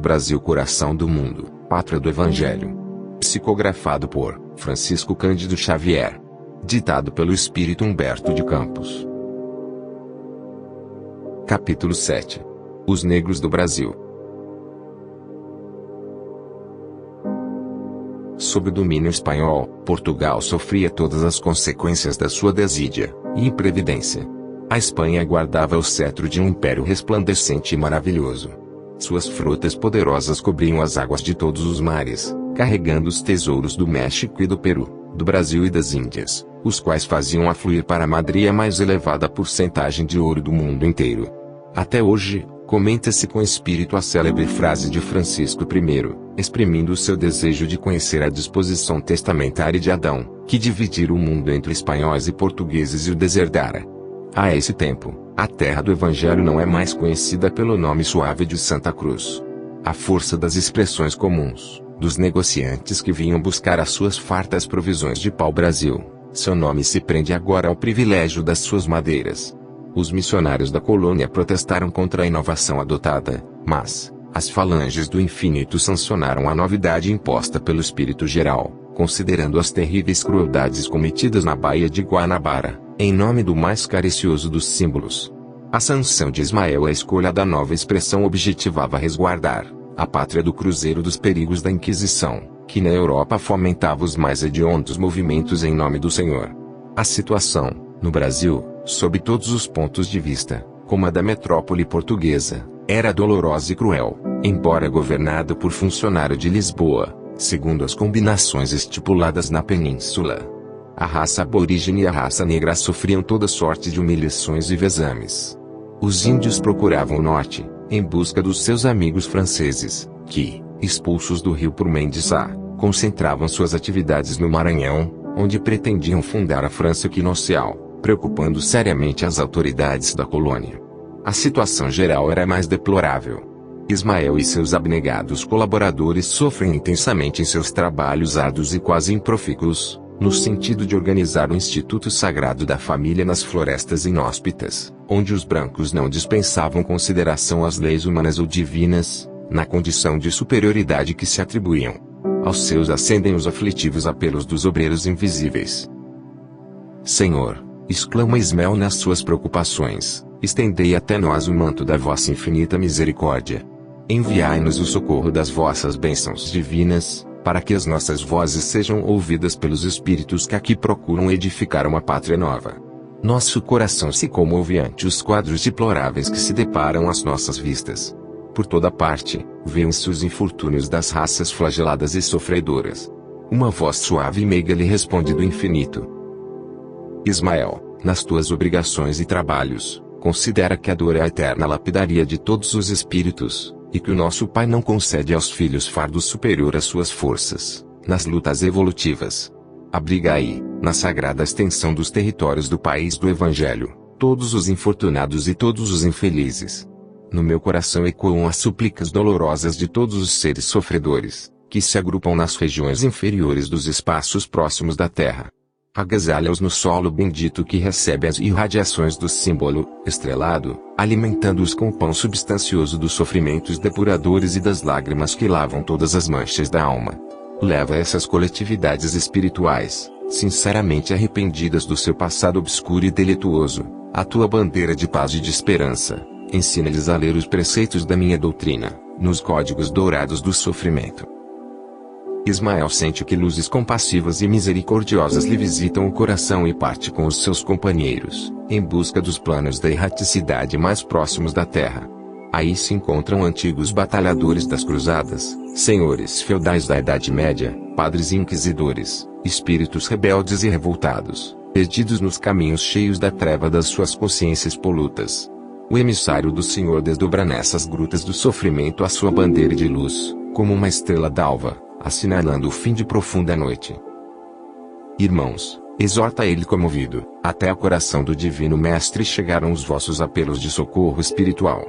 Brasil, coração do mundo, pátria do Evangelho. Psicografado por Francisco Cândido Xavier. Ditado pelo Espírito Humberto de Campos. Capítulo 7. Os negros do Brasil. Sob o domínio espanhol, Portugal sofria todas as consequências da sua desídia e imprevidência. A Espanha guardava o cetro de um império resplandecente e maravilhoso. Suas frotas poderosas cobriam as águas de todos os mares, carregando os tesouros do México e do Peru, do Brasil e das Índias, os quais faziam afluir para Madrid a mais elevada porcentagem de ouro do mundo inteiro. Até hoje, comenta-se com espírito a célebre frase de Francisco I, exprimindo o seu desejo de conhecer a disposição testamentária de Adão, que dividira o mundo entre espanhóis e portugueses e o deserdara. A esse tempo, a terra do Evangelho não é mais conhecida pelo nome suave de Santa Cruz. À força das expressões comuns, dos negociantes que vinham buscar as suas fartas provisões de pau-brasil, seu nome se prende agora ao privilégio das suas madeiras. Os missionários da colônia protestaram contra a inovação adotada, mas as falanges do infinito sancionaram a novidade imposta pelo Espírito Geral, considerando as terríveis crueldades cometidas na Baía de Guanabara, em nome do mais caricioso dos símbolos. A sanção de Ismael, a escolha da nova expressão, objetivava resguardar a pátria do cruzeiro dos perigos da Inquisição, que na Europa fomentava os mais hediondos movimentos em nome do Senhor. A situação, no Brasil, sob todos os pontos de vista, como a da metrópole portuguesa, era dolorosa e cruel, embora governada por funcionário de Lisboa, segundo as combinações estipuladas na península. A raça aborígene e a raça negra sofriam toda sorte de humilhações e vezames. Os índios procuravam o norte, em busca dos seus amigos franceses, que, expulsos do rio por Mendes Sá, concentravam suas atividades no Maranhão, onde pretendiam fundar a França equinocial, preocupando seriamente as autoridades da colônia. A situação geral era mais deplorável. Ismael e seus abnegados colaboradores sofrem intensamente em seus trabalhos árduos e quase improfícuos, no sentido de organizar o Instituto Sagrado da Família nas florestas inóspitas, onde os brancos não dispensavam consideração às leis humanas ou divinas, na condição de superioridade que se atribuíam. Aos seus ascendem os aflitivos apelos dos obreiros invisíveis. Senhor, exclama Ismael nas suas preocupações, estendei até nós o manto da vossa infinita misericórdia. Enviai-nos o socorro das vossas bênçãos divinas, para que as nossas vozes sejam ouvidas pelos espíritos que aqui procuram edificar uma pátria nova. Nosso coração se comove ante os quadros deploráveis que se deparam às nossas vistas. Por toda parte, vêem-se os infortúnios das raças flageladas e sofredoras. Uma voz suave e meiga lhe responde do infinito. Ismael, nas tuas obrigações e trabalhos, considera que a dor é a eterna lapidaria de todos os espíritos, e que o nosso Pai não concede aos filhos fardo superior às suas forças, nas lutas evolutivas. Abriga aí, na sagrada extensão dos territórios do país do Evangelho, todos os infortunados e todos os infelizes. No meu coração ecoam as súplicas dolorosas de todos os seres sofredores, que se agrupam nas regiões inferiores dos espaços próximos da terra. Agasalha-os no solo bendito que recebe as irradiações do símbolo estrelado, alimentando-os com o pão substancioso dos sofrimentos depuradores e das lágrimas que lavam todas as manchas da alma. Leva essas coletividades espirituais, sinceramente arrependidas do seu passado obscuro e delituoso, a tua bandeira de paz e de esperança. Ensina-lhes a ler os preceitos da minha doutrina, nos códigos dourados do sofrimento. Ismael sente que luzes compassivas e misericordiosas lhe visitam o coração e parte com os seus companheiros, em busca dos planos da erraticidade mais próximos da terra. Aí se encontram antigos batalhadores das cruzadas, senhores feudais da Idade Média, padres e inquisidores, espíritos rebeldes e revoltados, perdidos nos caminhos cheios da treva das suas consciências polutas. O emissário do Senhor desdobra nessas grutas do sofrimento a sua bandeira de luz, como uma estrela d'alva, assinalando o fim de profunda noite. Irmãos, exorta ele comovido, até o coração do Divino Mestre chegaram os vossos apelos de socorro espiritual.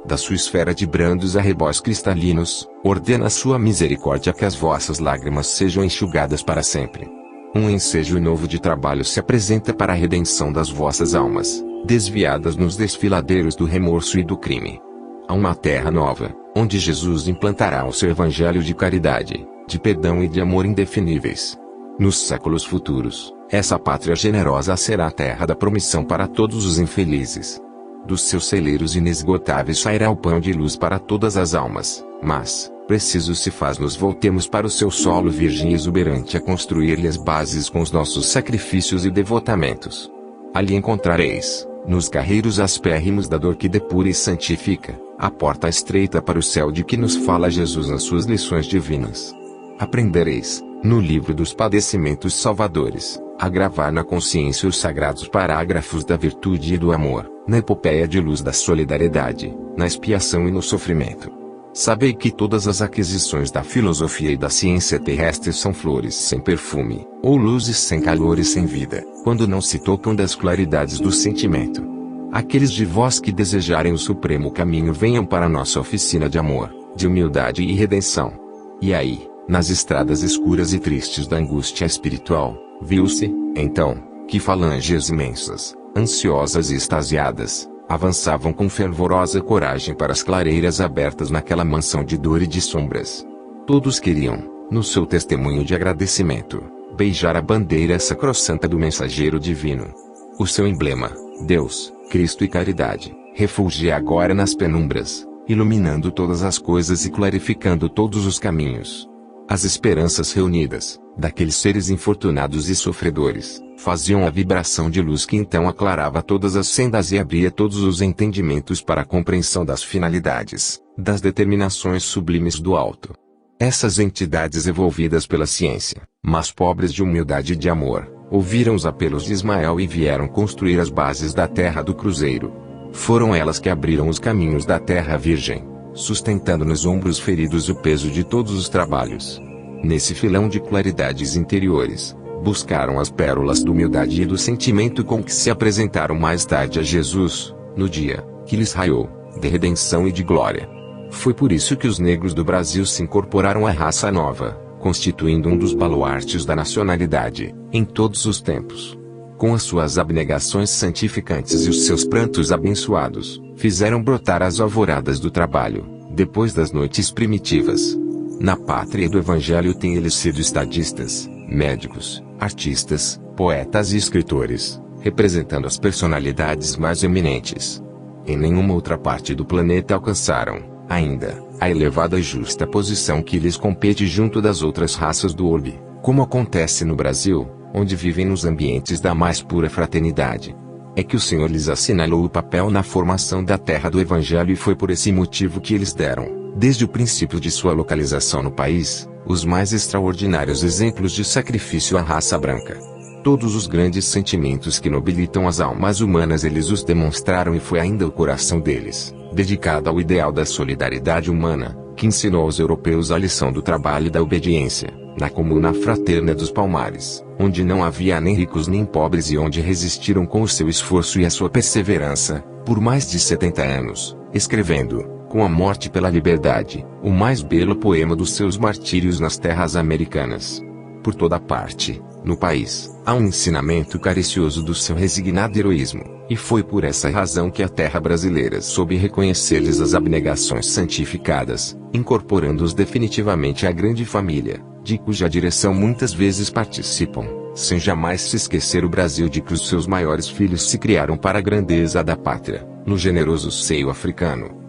Da sua esfera de brandos arrebóis cristalinos, ordena a sua misericórdia que as vossas lágrimas sejam enxugadas para sempre. Um ensejo novo de trabalho se apresenta para a redenção das vossas almas, desviadas nos desfiladeiros do remorso e do crime. Há uma terra nova, onde Jesus implantará o seu evangelho de caridade, de perdão e de amor indefiníveis. Nos séculos futuros, essa pátria generosa será a terra da promissão para todos os infelizes. Dos seus celeiros inesgotáveis sairá o pão de luz para todas as almas, mas, preciso se faz nos voltemos para o seu solo virgem e exuberante a construir-lhe as bases com os nossos sacrifícios e devotamentos. Ali encontrareis, nos carreiros aspérrimos da dor que depura e santifica, a porta estreita para o céu de que nos fala Jesus nas suas lições divinas. Aprendereis, no livro dos padecimentos salvadores, a gravar na consciência os sagrados parágrafos da virtude e do amor, na epopeia de luz da solidariedade, na expiação e no sofrimento. Sabei que todas as aquisições da filosofia e da ciência terrestres são flores sem perfume, ou luzes sem calor e sem vida, quando não se tocam das claridades do sentimento. Aqueles de vós que desejarem o supremo caminho venham para a nossa oficina de amor, de humildade e redenção. E aí, nas estradas escuras e tristes da angústia espiritual, viu-se, então, que falanges imensas, ansiosas e extasiadas, avançavam com fervorosa coragem para as clareiras abertas naquela mansão de dor e de sombras. Todos queriam, no seu testemunho de agradecimento, beijar a bandeira sacrossanta do mensageiro divino. O seu emblema, Deus, Cristo e caridade, refulgia agora nas penumbras, iluminando todas as coisas e clarificando todos os caminhos. As esperanças reunidas, daqueles seres infortunados e sofredores, faziam a vibração de luz que então aclarava todas as sendas e abria todos os entendimentos para a compreensão das finalidades, das determinações sublimes do alto. Essas entidades evolvidas pela ciência, mas pobres de humildade e de amor, ouviram os apelos de Ismael e vieram construir as bases da terra do cruzeiro. Foram elas que abriram os caminhos da terra virgem, sustentando nos ombros feridos o peso de todos os trabalhos. Nesse filão de claridades interiores, buscaram as pérolas da humildade e do sentimento com que se apresentaram mais tarde a Jesus, no dia que lhes raiou, de redenção e de glória. Foi por isso que os negros do Brasil se incorporaram à raça nova, constituindo um dos baluartes da nacionalidade, em todos os tempos. Com as suas abnegações santificantes e os seus prantos abençoados, fizeram brotar as alvoradas do trabalho, depois das noites primitivas. Na pátria do Evangelho têm eles sido estadistas, médicos, artistas, poetas e escritores, representando as personalidades mais eminentes. Em nenhuma outra parte do planeta alcançaram, ainda, a elevada e justa posição que lhes compete junto das outras raças do orbe, como acontece no Brasil, onde vivem nos ambientes da mais pura fraternidade. É que o Senhor lhes assinalou o papel na formação da terra do Evangelho e foi por esse motivo que eles deram, desde o princípio de sua localização no país, os mais extraordinários exemplos de sacrifício à raça branca. Todos os grandes sentimentos que nobilitam as almas humanas eles os demonstraram e foi ainda o coração deles, dedicado ao ideal da solidariedade humana, que ensinou aos europeus a lição do trabalho e da obediência, na comuna fraterna dos Palmares, onde não havia nem ricos nem pobres e onde resistiram com o seu esforço e a sua perseverança, por mais de 70 anos, escrevendo, com a morte pela liberdade, o mais belo poema dos seus martírios nas terras americanas. Por toda parte, no país, há um ensinamento caricioso do seu resignado heroísmo, e foi por essa razão que a terra brasileira soube reconhecer-lhes as abnegações santificadas, incorporando-os definitivamente à grande família, de cuja direção muitas vezes participam, sem jamais se esquecer o Brasil de que os seus maiores filhos se criaram para a grandeza da pátria, no generoso seio africano.